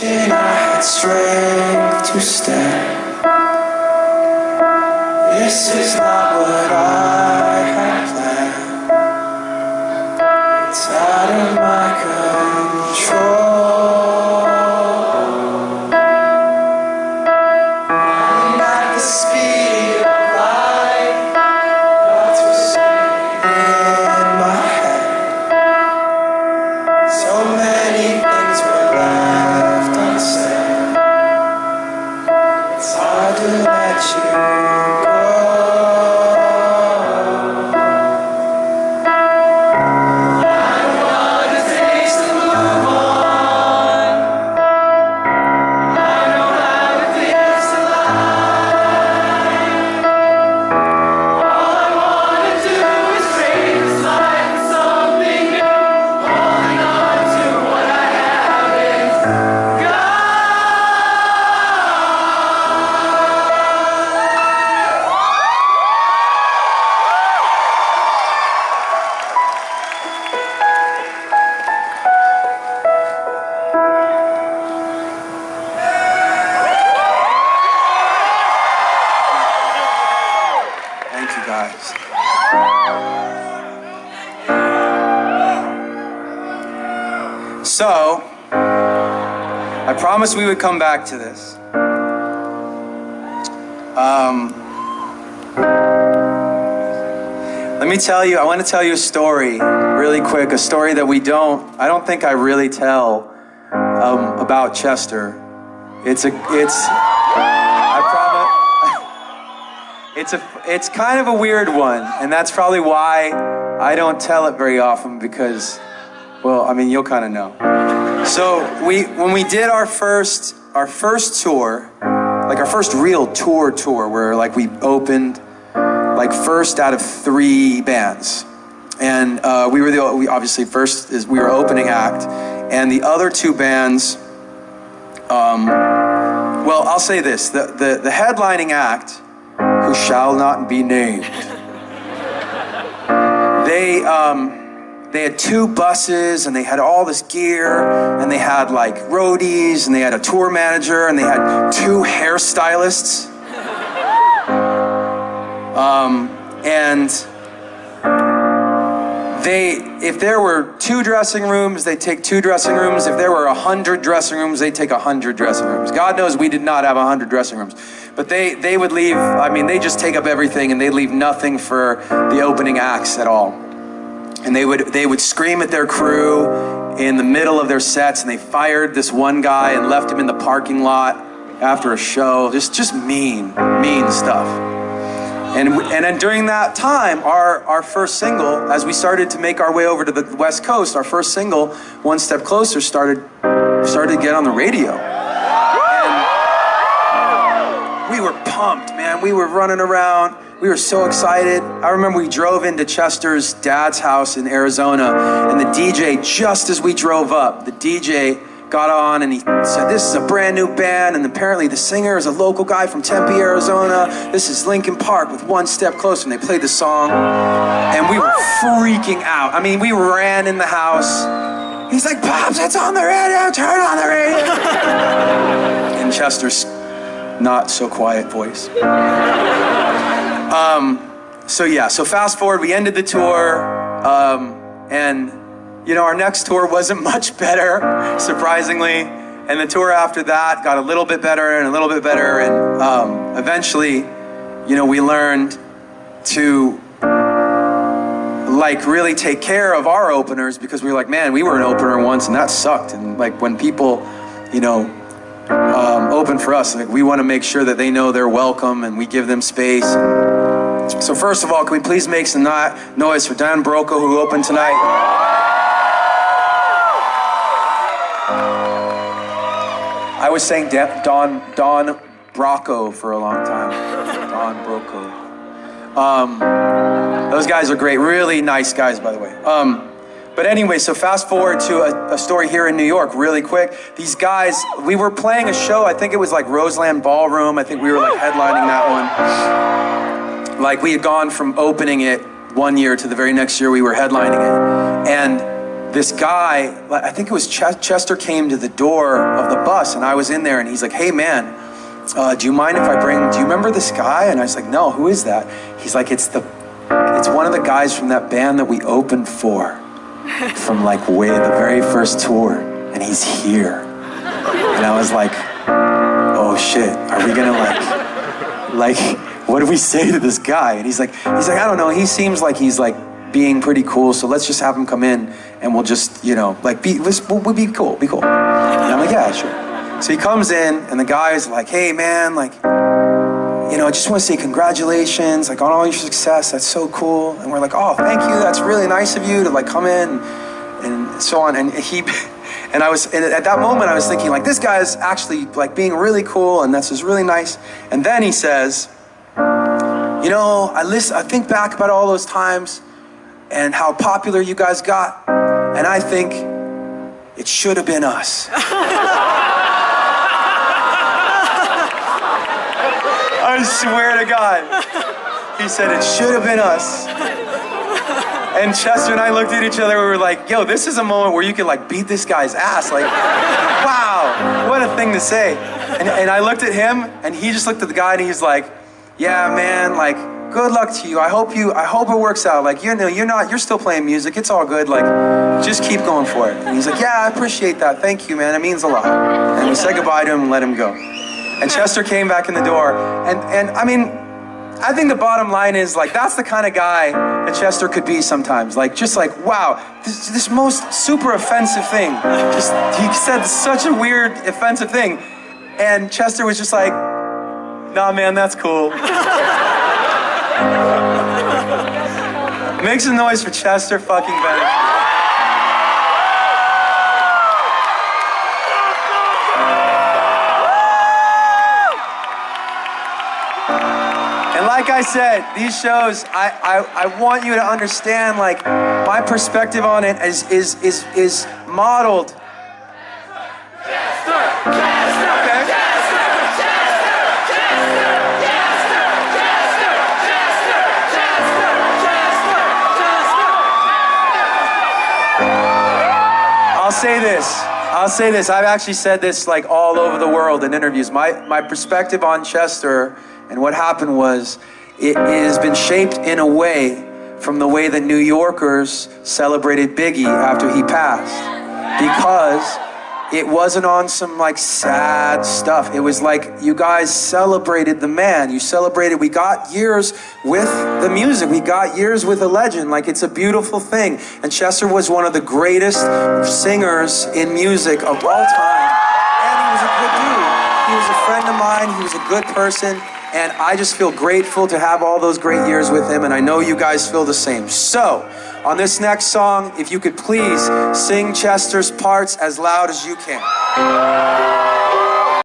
Wishing I had strength to stand. This is not what I had planned. It's out of my control. I'm at the speed of light. Thoughts were spinning in my head. So many things were left unsaid. It's hard to let you go. So, I promised we would come back to this. Let me tell you, I want to tell you a story really quick, a story that I don't think I really tell about Chester. It's kind of a weird one, and that's probably why I don't tell it very often because, well, I mean, you'll kind of know. So when we did our first tour, like our first real tour where like we opened like first out of 3 bands. And we obviously first is we were opening act, and the other 2 bands, well, I'll say this, the headlining act, who shall not be named, they had 2 buses, and they had all this gear, and they had like roadies, and they had a tour manager, and they had 2 hairstylists. And if there were 2 dressing rooms, they'd take 2 dressing rooms. If there were 100 dressing rooms, they'd take 100 dressing rooms. God knows we did not have 100 dressing rooms. But they would leave, I mean, they just take up everything, and they'd leave nothing for the opening acts at all. And they would scream at their crew in the middle of their sets, and they fired this one guy and left him in the parking lot after a show. Just mean stuff. And then during that time, our first single, as we started to make our way over to the West Coast, our first single, One Step Closer, started to get on the radio. And we were pumped, man. We were running around. We were so excited. I remember we drove into Chester's dad's house in Arizona, and the DJ, just as we drove up, the DJ got on and he said, "This is a brand new band, and apparently the singer is a local guy from Tempe, Arizona. This is Linkin Park with One Step Closer." And they played the song, and we were freaking out. I mean, we ran in the house. He's like, "Pops, it's on the radio, turn on the radio." In Chester's not so quiet voice. So fast forward, we ended the tour, and you know, our next tour wasn't much better, surprisingly, and the tour after that got a little bit better and a little bit better, and eventually, you know, we learned to like really take care of our openers, because we were like, man, we were an opener once and that sucked, and like when people, you know, open for us, like we want to make sure that they know they're welcome and we give them space. So first of all, can we please make some noise for Dan Broco, who opened tonight? I was saying Don Brocco for a long time. Don Broco. Those guys are great, really nice guys, by the way. But anyway, so fast forward to a story here in New York really quick. These guys, we were playing a show, I think it was like Roseland Ballroom. I think we were like headlining that one. Like we had gone from opening it one year to the very next year we were headlining it. And this guy, I think it was Chester, came to the door of the bus, and I was in there, and he's like, hey man, do you mind if I do you remember this guy? And I was like, no, who is that? He's like, it's one of the guys from that band that we opened for, from like the very first tour, and he's here. And I was like, oh shit, are we gonna like, what do we say to this guy? And he's like, I don't know, he seems like he's like being pretty cool, so let's just have him come in and we'll just, you know, like we'll be cool. And I'm like, yeah, sure. So he comes in and the guy's like, hey man, like, you know, I just want to say congratulations, like on all your success, that's so cool. And we're like, oh, thank you, that's really nice of you to like come in and so on. And and at that moment I was thinking like, this guy's actually like being really cool and this is really nice. And then he says, you know, I think back about all those times and how popular you guys got, and I think it should have been us. I swear to God. He said it should have been us. And Chester and I looked at each other, we were like, yo, this is a moment where you can like beat this guy's ass. Like, wow, what a thing to say. And I looked at him and he just looked at the guy and he's like, yeah, man, like, good luck to you. I hope it works out. Like, you know, you're still playing music. It's all good. Like, just keep going for it. And he's like, yeah, I appreciate that. Thank you, man. It means a lot. And we said goodbye to him and let him go. And Chester came back in the door. And I mean, I think the bottom line is like, that's the kind of guy that Chester could be sometimes. Like, just like, wow, this most super offensive thing. He said such a weird, offensive thing. And Chester was just like, nah, man, that's cool. Make some noise for Chester fucking Bennett. And like I said, these shows, I want you to understand, like, my perspective on it is modeled. I'll say this. I've actually said this like all over the world in interviews. My perspective on Chester and what happened was, it has been shaped in a way from the way that New Yorkers celebrated Biggie after he passed. Because it wasn't on some like sad stuff. It was like you guys celebrated the man. You celebrated, we got years with the music. We got years with a legend. Like, it's a beautiful thing. And Chester was one of the greatest singers in music of all time. And he was a good dude. He was a friend of mine. He was a good person. And I just feel grateful to have all those great years with him. And I know you guys feel the same. So, on this next song, if you could please sing Chester's parts as loud as you can.